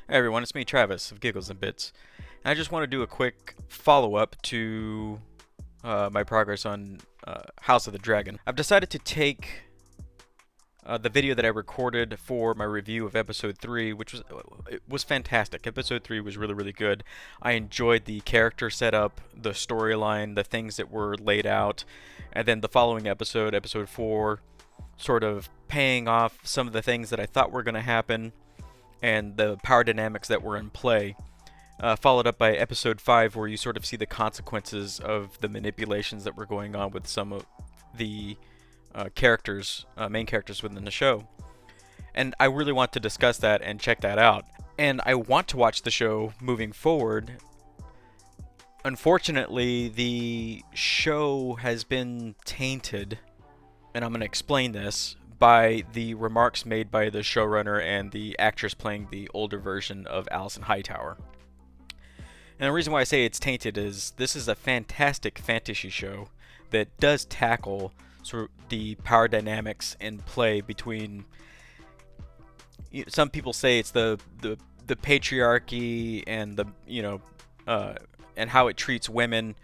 Hey everyone, it's me, Travis of Giggles and Bits. And I just want to do a quick follow-up to my progress on House of the Dragon. I've decided to take the video that I recorded for my review of Episode 3, which was fantastic. Episode 3 was really good. I enjoyed the character setup, the storyline, the things that were laid out, and then the following episode, Episode 4, sort of paying off some of the things that I thought were going to happen and the power dynamics that were in play, followed up by episode 5, where you sort of see the consequences of the manipulations that were going on with some of the main characters within the show. And I really want to discuss that and check that out. And I want to watch the show moving forward. Unfortunately, the show has been tainted, and I'm going to explain this, by the remarks made by the showrunner and the actress playing the older version of Alison Hightower. And the reason why I say it's tainted is this is a fantastic fantasy show that does tackle sort of the power dynamics in play between. Some people say it's the patriarchy and and how it treats women.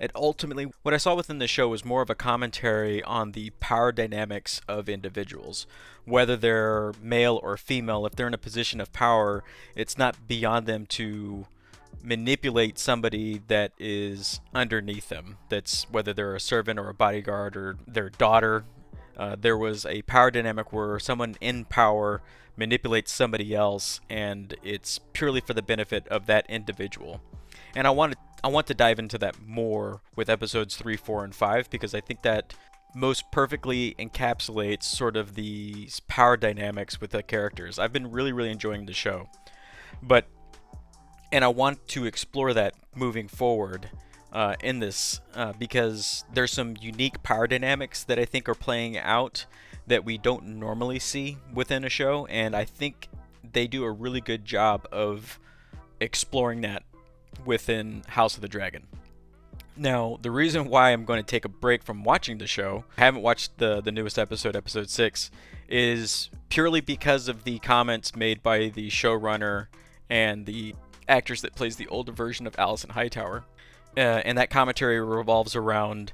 And ultimately, what I saw within the show was more of a commentary on the power dynamics of individuals. Whether they're male or female, if they're in a position of power, it's not beyond them to manipulate somebody that is underneath them. That's whether they're a servant or a bodyguard or their daughter. There was a power dynamic where someone in power manipulates somebody else, and it's purely for the benefit of that individual. And I want to dive into that more with episodes 3, 4, and 5, because I think that most perfectly encapsulates sort of the power dynamics with the characters. I've been really enjoying the show. And I want to explore that moving forward in this because there's some unique power dynamics that I think are playing out that we don't normally see within a show, and I think they do a really good job of exploring that within House of the Dragon. Now, the reason why I'm going to take a break from watching the show, I haven't watched the newest episode, episode 6, is purely because of the comments made by the showrunner and the actress that plays the older version of Alison Hightower. And that commentary revolves around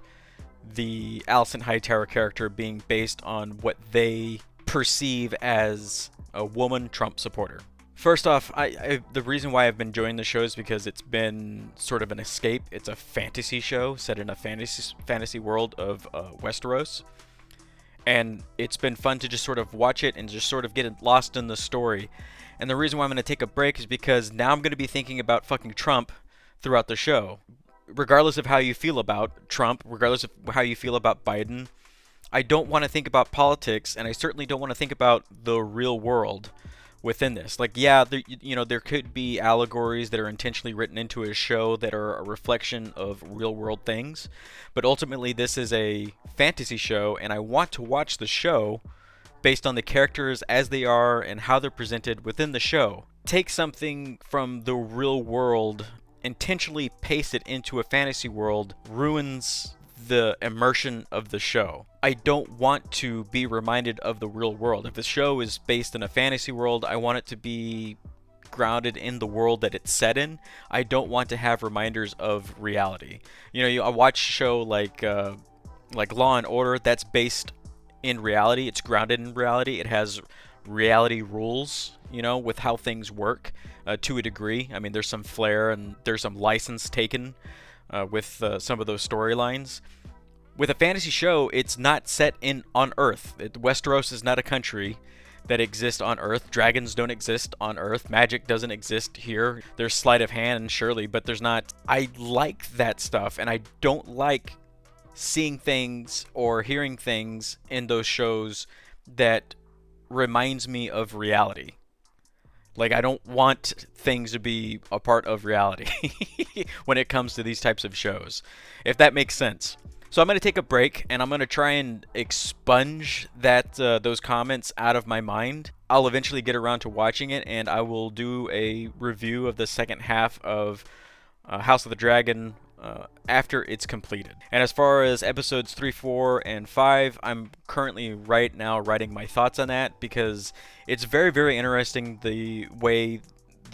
the Alison Hightower character being based on what they perceive as a woman Trump supporter. First off, the reason why I've been enjoying the show is because it's been sort of an escape. It's a fantasy show set in a fantasy world of Westeros. And it's been fun to just sort of watch it and just sort of get lost in the story. And the reason why I'm going to take a break is because now I'm going to be thinking about fucking Trump throughout the show. Regardless of how you feel about Trump, regardless of how you feel about Biden, I don't want to think about politics, and I certainly don't want to think about the real world within this. Like, yeah, there could be allegories that are intentionally written into a show that are a reflection of real world things, but ultimately this is a fantasy show, and I want to watch the show based on the characters as they are and how they're presented within the show. Take something from the real world, intentionally paste it into a fantasy world, ruins the immersion of the show. I don't want to be reminded of the real world. If the show is based in a fantasy world, I want it to be grounded in the world that it's set in. I don't want to have reminders of reality. I watch a show like Law and Order that's based in reality. It's grounded in reality. It has reality rules, with how things work to a degree. I mean, there's some flair and there's some license taken with some of those storylines. With a fantasy show, it's not set on Earth. Westeros is not a country that exists on Earth. Dragons don't exist on Earth. Magic doesn't exist here. There's sleight of hand, surely, but there's not. I like that stuff, and I don't like seeing things or hearing things in those shows that reminds me of reality. Like, I don't want things to be a part of reality when it comes to these types of shows, if that makes sense. So I'm going to take a break, and I'm going to try and expunge those comments out of my mind. I'll eventually get around to watching it, and I will do a review of the second half of House of the Dragon after it's completed. And as far as episodes 3, 4, and 5, I'm currently right now writing my thoughts on that, because it's very interesting the way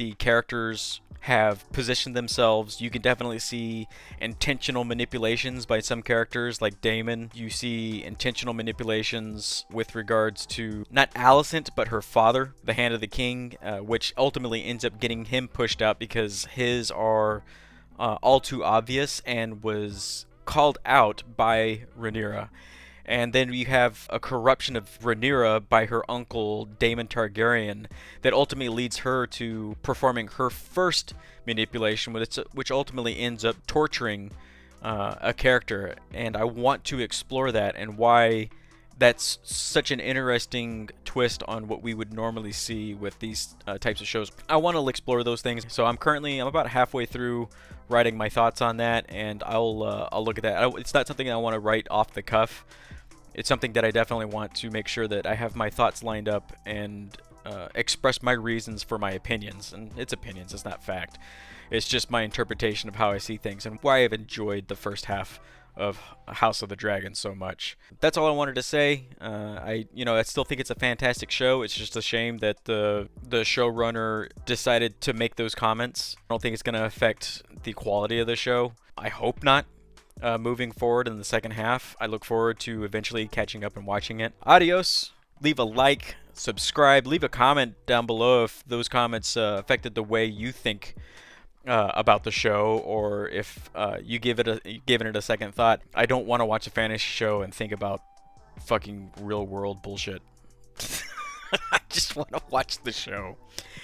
the characters have positioned themselves. You can definitely see intentional manipulations by some characters, like Damon. You see intentional manipulations with regards to not Alicent, but her father, the Hand of the King, which ultimately ends up getting him pushed out because his are all too obvious and was called out by Rhaenyra. And then you have a corruption of Rhaenyra by her uncle Daemon Targaryen that ultimately leads her to performing her first manipulation, which ultimately ends up torturing a character. And I want to explore that and why that's such an interesting twist on what we would normally see with these types of shows. I want to explore those things. So I'm about halfway through writing my thoughts on that, and I'll look at that. It's not something I want to write off the cuff. It's something that I definitely want to make sure that I have my thoughts lined up and express my reasons for my opinions. And it's opinions, it's not fact. It's just my interpretation of how I see things and why I've enjoyed the first half of House of the Dragon so much. That's all I wanted to say. I still think it's a fantastic show. It's just a shame that the showrunner decided to make those comments. I don't think it's going to affect the quality of the show. I hope not. Moving forward in the second half, I look forward to eventually catching up and watching it. Adios. Leave a like, subscribe, leave a comment down below if those comments affected the way you think about the show, or if you given it a second thought. I don't want to watch a fantasy show and think about fucking real world bullshit. I just want to watch the show.